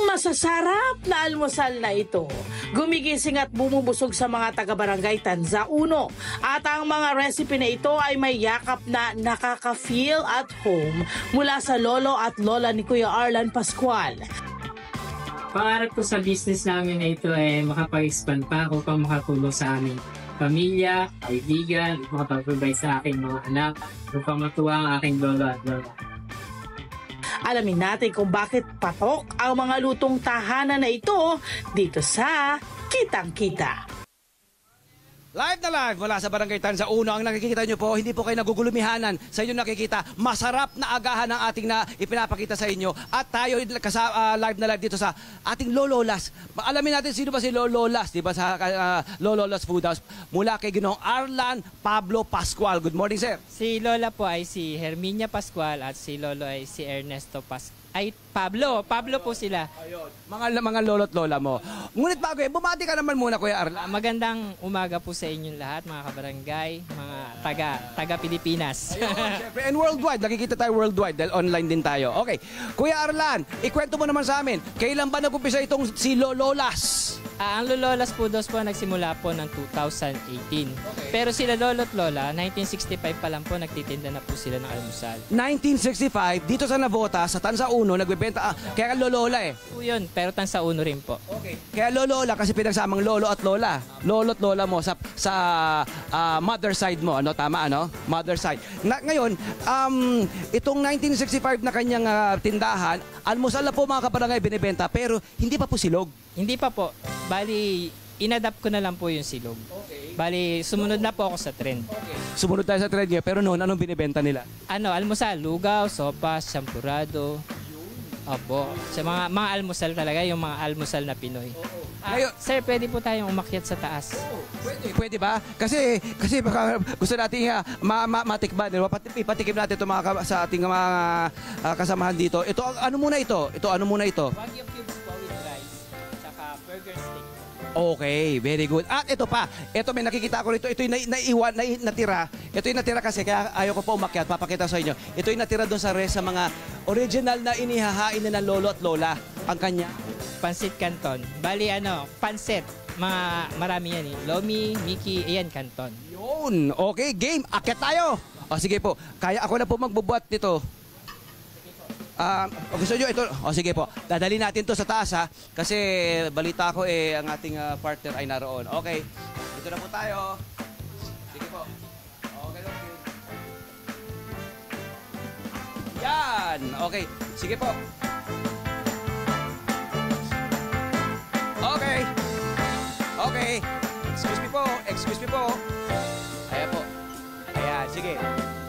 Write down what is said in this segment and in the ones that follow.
Masasarap na almusal na ito. Gumigising at bumubusog sa mga taga-barangay Tanza 1. At ang mga recipe na ito ay may yakap na nakaka-feel at home mula sa lolo at lola ni Kuya Arlan Pascual. Pangarap ko sa business namin na ito ay makapag-expand pa ako pang makatulong sa aming pamilya, kaibigan, makapag-provide sa aking mga anak, upang matuwa ang aking lolo at lola. Alamin natin kung bakit patok ang mga lutong tahanan na ito dito sa Kitang Kita. Live na live mula sa Barangay Tanza 1. Ang nakikita nyo po, hindi po kayo nagugulumihanan. Sa inyo nakikita, masarap na agahan ng ating na ipinapakita sa inyo. At tayo live na live dito sa ating Lololas. Alamin natin sino ba si Lololas, di ba, sa Lololas Food House. Mula kay Ginoong Arlan Pablo Pascual. Good morning, sir. Si Lola po ay si Herminia Pascual at si Lolo ay si Ernesto Pascual. Ay, Pablo po sila. Ayun. Mga lolo't lola mo. Ngunit bago bumati ka naman muna, Kuya Arlan. Magandang umaga po sa inyong lahat, mga kabarangay, mga taga Pilipinas. Siyempre, and worldwide. Nakikita tayo worldwide dahil online din tayo. Okay. Kuya Arlan, ikwento mo naman sa amin, kailan ba nag-umpisa itong si Lololas? Ang Lololas Food House po nagsimula po ng 2018. Okay. Pero sila lolo't lola, 1965 pa lang po nagtitinda na po sila ng almusal. 1965, dito sa Navota, sa Tanza 1, nagbebenta, kaya Lolola eh. Po yun, pero Tanza 1 rin po. Okay. Kaya Lolola kasi pinagsamang lolo at lola. Lolo at lola mo sa mother side mo, ano, tama, ano? Mother side. Ngayon, itong 1965 na kanyang tindahan, almusal na po mga kabarangay binibenta, pero hindi pa po silog. Hindi pa po. Bali, inadapt ko na lang po yung silog. Okay. Bali, sumunod na po ako sa trend. Okay. Sumunod tayo sa trend niya, pero noon, anong binibenta nila? Almusal, lugaw, sopas, champurado. Opo. Sa mga almusal talaga, yung mga almusal na Pinoy. Ngayon, sir, pwede po tayong umakyat sa taas. Pwede ba? Kasi baka gusto natin matikman. Ipatikim natin ito sa ating mga kasamahan dito. Ito, ano muna ito? Wagyu cubes po with rice, tsaka burger steak. Okay, very good. At ito pa, ito may nakikita ko rito, ito yung natira. Ito yung natira kasi, kaya ayaw ko pa umakyat, papakita sa inyo. Ito yung natira doon sa mga original na inihahain na ng lolo at lola. Ang kanya? Pansit Canton. Bali pansit. Marami yan eh. Lomi, Mickey, ayan, Canton. Yun, okay, game. Akyat tayo. O sige po, kaya ako na po magbubuhat nito. Gusto nyo ito? O sige po, dadali natin to sa taas ha. Kasi balita ko ang ating partner ay naroon. Okay, ito na po tayo. Sige po. Okay. Yan. Okay, sige po. Okay. Excuse me po. Ayan po. Ayan, sige.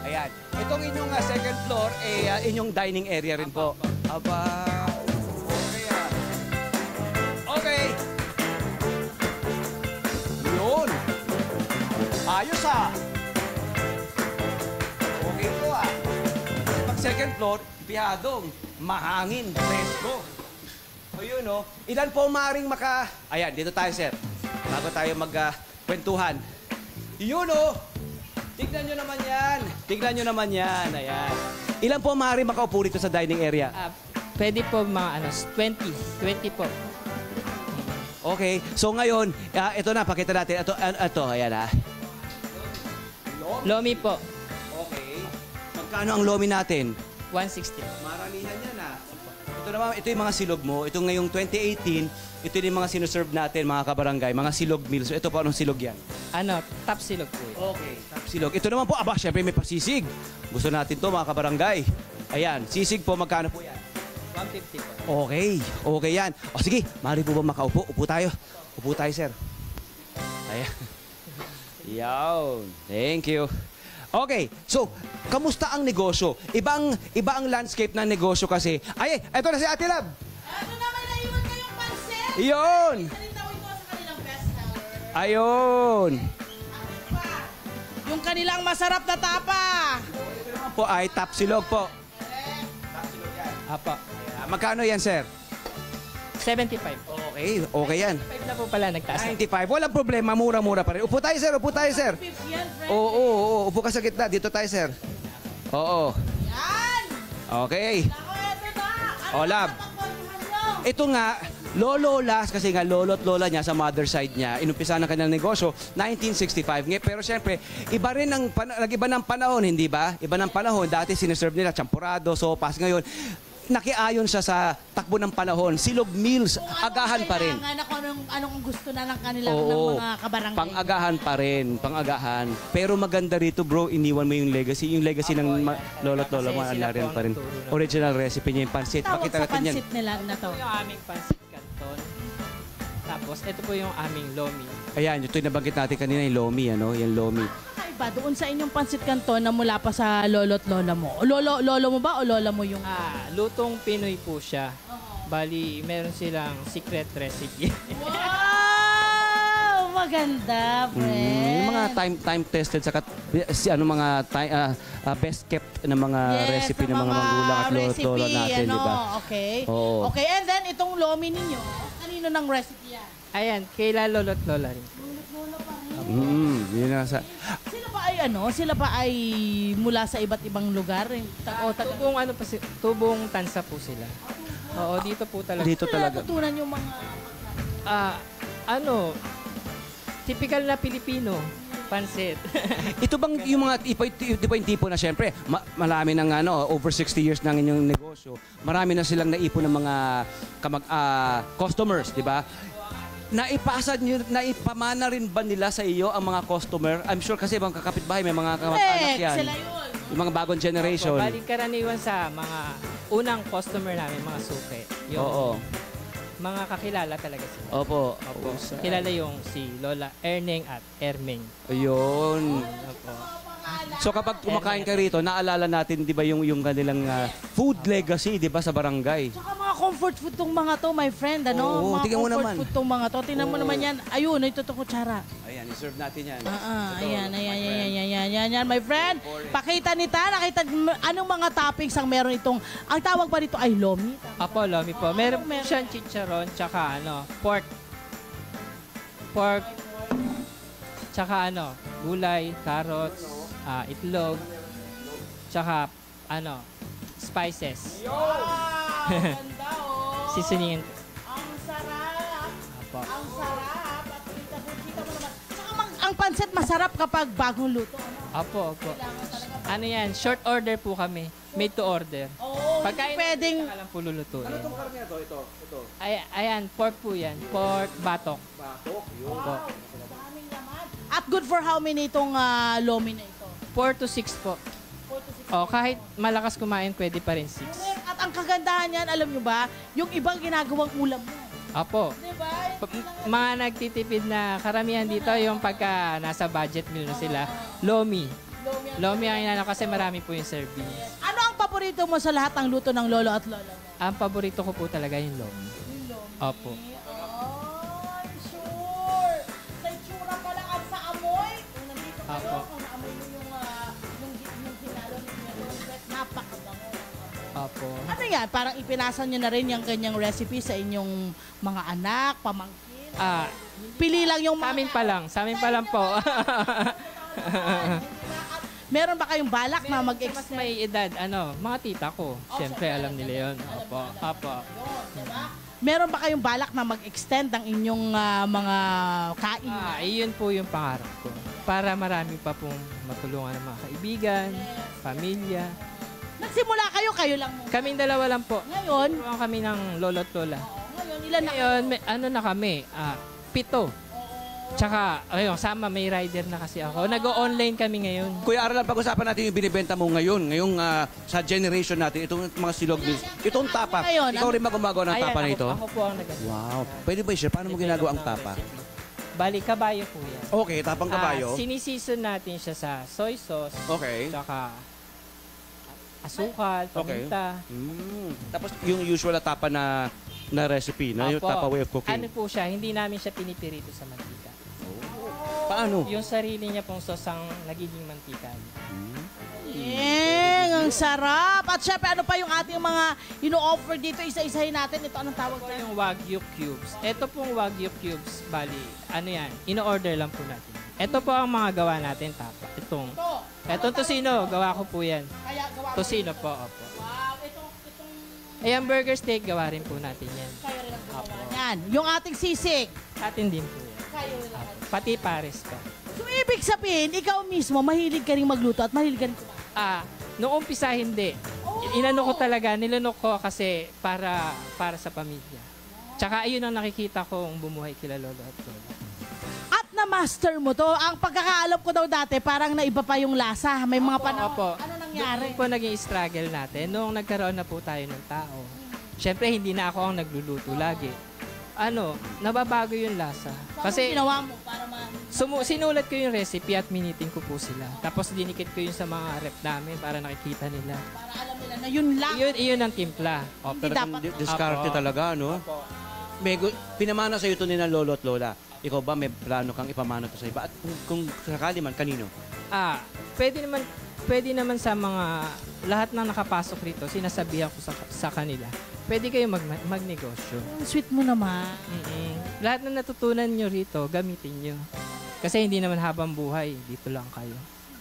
Ayan. Itong inyong second floor, inyong dining area rin po. Aba. Okay. Yun. Ayos ha. Okay po ha. Pag second floor, piyadong, mahangin, presko. O yun o. Ilan po maring Ayan, dito tayo sir. Bago tayo magkwentuhan. Yun o. Tignan nyo naman yan. Ayan. Ilan po maaari makaupo dito sa dining area? Pwede po mga 20 po. Okay. So ngayon, ito na, pakita natin. Ito, ayan ha. Lomi po. Okay. Magkano ang lomi natin? 160. Maramihan yan ha. Ito yung mga silog mo. Ito ngayong 2018, ito yung mga sinuserve natin, mga kabarangay, mga silog meals. Ito po, anong silog yan? Top silog po yun. Okay, top silog. Ito naman po, syempre may pasisig. Gusto natin to mga kabarangay. Ayan, sisig po, magkano po yan? 150 po. Okay yan. O sige, maaari po ba makaupo? Upo tayo, sir. Ayan. Yawn. Thank you. Okay, so, kamusta ang negosyo? Iba ang landscape ng negosyo kasi. Ay, eto na si Ate Lab. Ano naman naiwan kayong pansit? Iyon. Salita ko sa kanilang bestseller. Ayun. Yung kanilang masarap na tapa. Ito naman po ay top silog po. Top silog yan. Apa. Magkano yan, sir? 75. Okay yan. 95 na po pala nagtaas. 95. Walang problema, mura-mura pa rin. Upo tayo, sir. Oo. Upo ka sa gitna. Dito tayo, sir. Oo. Yan. Okay. Ako, eto na. O, Lab. Ito nga, lolola, kasi nga lolo at lola niya sa mother side niya, inumpisa ng kanilang negosyo, 1965. Pero siyempre, iba rin ang, nag-iba ng panahon, hindi ba? Iba ng panahon, dati sineserve nila champurado, sopas. Ngayon, nakiayon siya sa takbo ng panahon. Silog Mills, agahan pa rin. Kailangan ako anong gusto na ng kanilang ng Oo, mga kabarangay. pang-agahan pa rin, pang-agahan. Pero maganda rito bro, iniwan mo yung legacy ng lolo at lola mo, Kasi sila na rin po pa rin. ang nagturo ng- Original recipe niya yung pansit. Tawag Pakita sa natin yan. pansit nila na to. Ito yung aming pansit canton. Tapos, ito po yung aming lomi. Ayan, ito yung nabanggit natin kanina, yung lomi, ano? Yung lomi. Kakaiba doon sa inyong pansit canton na mula pa sa lolo at lola mo. Lolo mo ba o lola mo yung... Lutong Pinoy po siya. Bali, meron silang secret recipe. Wow! Maganda, friend. Yung mga time tested sa best kept na mga recipe ng mga magulang at lolo natin, di ba? Okay. Oo. Okay, and then itong lomi ninyo, kanino ng recipe yan? Ayan, kaila lolo't lola rin. Yun na sa... Sila ba ay mula sa iba't ibang lugar? Tubong tansa po sila. Oo, dito po talaga. Dito talaga. Natutunan yung mga... Typical na Pilipino, pansit. Ito bang yung mga di ba yung tipo na syempre, marami ng over 60 years ng inyong negosyo, marami na silang naipon ng mga customers, di ba? Naipamana rin ba nila sa iyo ang mga customer? I'm sure kasi mga kakapitbahay, may mga kamag-anak yan. Sila yun. Yung mga bagong generation. Balik karaniwan sa mga unang customer namin, mga suke. Yung Oo. mga kakilala talaga sila. Opo. Opo. Kilala yung si Lola Erneng at Ermeng. Ayun. Opo. So kapag kumakain ka rito, naalala natin 'di ba yung kanilang food legacy 'di ba sa barangay? Tsaka mga comfort food tong mga to, my friend, ano? Oo, Mga tingnan mo comfort naman. food tong mga to. Tingnan mo naman yan. Ayun, ito to kutsara. Ayan, i-serve natin 'yan. Ayan, my friend. Pakita ni Tana, anong mga toppings ang meron itong, ang tawag pa dito ay lomi. Apo, lomi po. Meron po siyang chicharon, tsaka pork. Pork, tsaka gulay, carrots, itlog, tsaka spices. Ganda oh. Seasoning. Ang sarap. Apo. Ang sarap. At kita mo naman. Tsaka ang pansit masarap kapag bagong luto. Apo. Ano yan? Short order po kami. Made to order. Oo, Pagkain pwedeng... ka lang po lulutuin. Ano tong karne to? Ito. Ayan, pork po yan. Pork batok. Batok, yun. Opo. Daming laman. At good for how many itong lomi na ito? 4 to 6 po. 4 to 6. Kahit malakas kumain, pwede pa rin 6. At ang kagandahan yan, alam nyo ba, yung ibang ginagawang ulam mo. Apo. Diba? Mga nagtitipid na karamihan dito, yung pagka nasa budget meal na sila, lomi. Lomi ang inano kasi marami po yung serving. Ano ang paborito mo sa lahat ng luto ng lolo at lola mo? Ang paborito ko po talaga yung lomi. Opo. Ay, sure. Sa itsura pa lang at sa amoy. Kung nandito kayo, Apo. kung naamoy mo yung hinalo ninyo, napakabango. Opo. Ano yan? Parang ipinasa nyo na rin yung kanyang recipe sa inyong mga anak, pamangkin. Pili lang yung Sa amin pa lang. Sa amin pa lang po. Meron ba kayong balak na Mas mag-extend? may edad, mga tita ko. Siyempre, alam nila yun. Opo. Opo. Meron ba kayong balak na mag-extend ang inyong mga kain? Iyon po yung pangarap ko. Para marami pa pong matulungan ng mga kaibigan, pamilya. Nagsimula kayo lang muna. Kaming dalawa lang po. Ngayon, Tulungan kami ng lolo at lola. ngayon ilan na Ngayon, na kami? 7. Tsaka, sama may rider na kasi ako. Nag-online kami ngayon. Kuya Arlan, pag-usapan natin yung binibenta mo ngayon, ngayong sa generation natin, itong mga silog mills. Itong tapa, Ngayon, ikaw rin ba gumagawa ng tapa na ito? Ako po ang nag- Wow. Pwede ba i-share? Paano mo ginagawa ang tapa? Bali, kabayo po yan. Okay, tapang kabayo. Sinisisun natin siya sa soy sauce. Okay. Tsaka asukal, paminta. Tapos yung usual na tapa na recipe, na yung Opo. tapa way of cooking. Ano po siya, hindi namin siya pinipirito sa mantika. Paano? Yung sarili niya pong sauce ang nagiging mantika. ang sarap. At syempre, ano pa yung ating mga ino-offer dito? Isa-isahin natin. Ito, anong tawag Ito na? yung Wagyu cubes. Ito pong Wagyu cubes, bali, yan, ino-order lang po natin. Ito po ang mga gawa natin, tapa. Itong tosino, gawa ko po yan. Kaya gawa mo. Tosino po, opo. Wow, itong Eh, ang burger steak, gawa rin po natin yan. Kayo rin ang gumawa yan. Yung ating sisig. Atin din po yan. Kayo rin lang. Pati pares pa. So, ibig sabihin, ikaw mismo, mahilig ka rin magluto at mahilig ka rin kumain. Noong umpisa, hindi. Inano ko talaga, nilanok ko kasi para sa pamilya. Tsaka ayun ang nakikita kong bumuhay kila lolo at lola. At na-master mo to. Ang pagkakaalam ko daw dati, parang naiba pa yung lasa. May mga panahon. Opo. Ano nangyari? Doon po naging struggle natin. Noong nagkaroon na po tayo ng tao. Siyempre, hindi na ako ang nagluluto lagi. Nababago yung lasa. Kasi ginawa mo para sinulat ko yung recipe at miniting ko po sila. Tapos dinikit ko yun sa mga rep namin para nakikita nila. para alam nila na yun lang. Iyon ang timpla. Hindi dapat. Diskarte Apo. talaga, no? Pinamana sa'yo ito ni ng lolo at lola. Ikaw ba may plano kang ipamana to sa iba? At kung sakali man, kanino? Pwede naman sa mga lahat ng nakapasok rito, sinasabihan ko sa kanila. Pwede kayo magnegosyo. Ang sweet mo naman. Lahat na natutunan nyo rito, gamitin nyo. Kasi hindi naman habang buhay, dito lang kayo.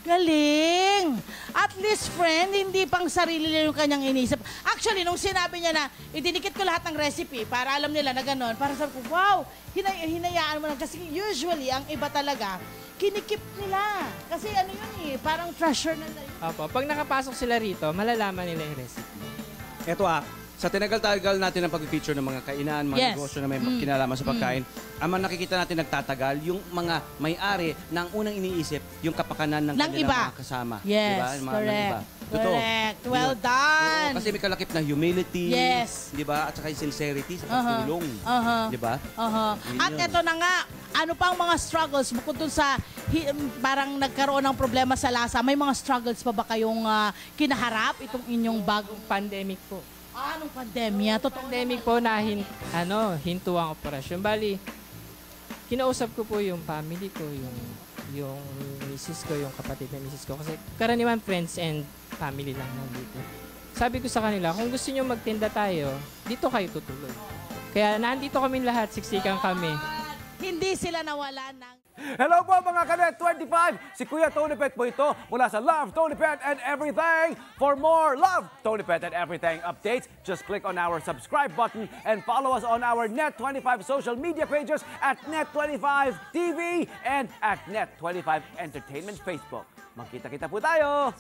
Galing! At least, friend, hindi pang sarili nila yung kanyang inisip. Actually, nung sinabi niya na, idinikit ko lahat ng recipe para alam nila na gano'n, para sabi ko, wow, hinayaan mo lang. Kasi usually, ang iba talaga, kinikip nila. Kasi ano yun parang treasure na yun. Opo, pag nakapasok sila rito, malalaman nila yung recipe. Ito sa tinagal-tagal natin ng pag-feature ng mga kainan, mga Yes. negosyo na may kinalaman sa pagkain, ang nakikita natin nagtatagal, yung mga may-ari na ang unang iniisip, yung kapakanan ng kanilang iba. mga kasama. Yes, Diba? Yung mga ng correct. iba. Totoo. Correct. Well Yun. done. Oo, kasi may kalakip na humility, Yes. di ba? At saka yung sincerity sa pagtulong. Di ba? Yun At yun. eto na nga, ano pa ang mga struggles bukod dun sa parang nagkaroon ng problema sa lasa, may mga struggles pa ba kayong kinaharap itong inyong bagong Pandemic po. anong pandemya? Totoo Pandemic po na hinto ang operasyon. Bali, kinausap ko po yung family ko, yung misis ko, yung kapatid na misis ko. Kasi karaniwan friends and family lang nandito. Sabi ko sa kanila, kung gusto nyo magtinda tayo, dito kayo tutuloy. Kaya nandito kami lahat, siksikan kami. Hindi sila nawala ng Hello po mga Kanet 25! Si Kuya Tony Pet po ito mula sa Love, Tony Pet and Everything. For more Love, Tony Pet and Everything updates, just click on our subscribe button and follow us on our Net25 social media pages at Net25 TV and at Net25 Entertainment Facebook. Magkita-kita po tayo!